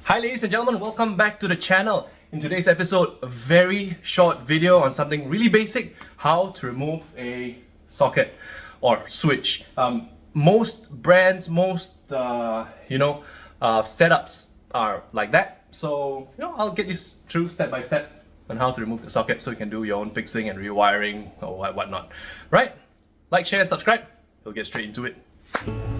Hi ladies and gentlemen, welcome back to the channel. In today's episode, a very short video on something really basic, how to remove a socket or switch. Most brands, most setups are like that. So I'll get you through step by step on how to remove the socket so you can do your own fixing and rewiring or whatnot. Right? Like, share and subscribe. We'll get straight into it.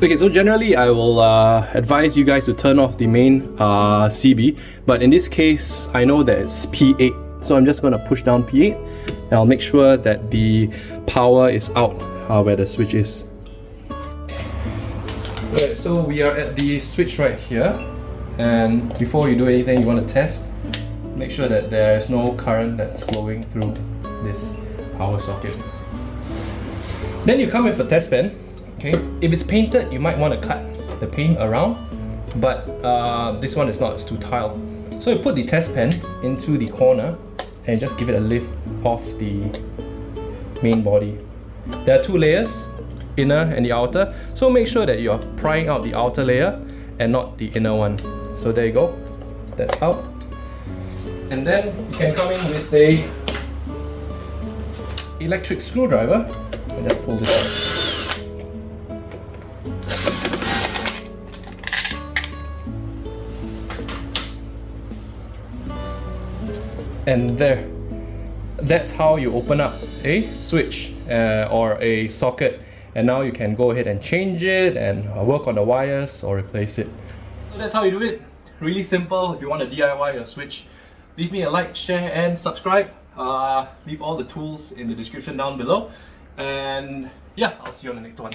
Okay, so generally I will advise you guys to turn off the main CB, but in this case I know that it's P8, so I'm just going to push down P8 and I'll make sure that the power is out where the switch is. Okay, so we are at the switch right here, and before you do anything you want to test, make sure that there's no current that's flowing through this power socket. Then you come with a test pen. Okay, if it's painted, you might want to cut the paint around, but this one is not, it's too tiled. So you put the test pen into the corner and just give it a lift off the main body. There are two layers, inner and the outer, so make sure that you're prying out the outer layer and not the inner one. So there you go, that's out. And then you can come in with a electric screwdriver and just pull this out. And there, that's how you open up a switch or a socket, and now you can go ahead and change it and work on the wires or replace it. So that's how you do it. Really simple. If you want to DIY your switch, leave me a like, share and subscribe. Leave all the tools in the description down below, and yeah, I'll see you on the next one.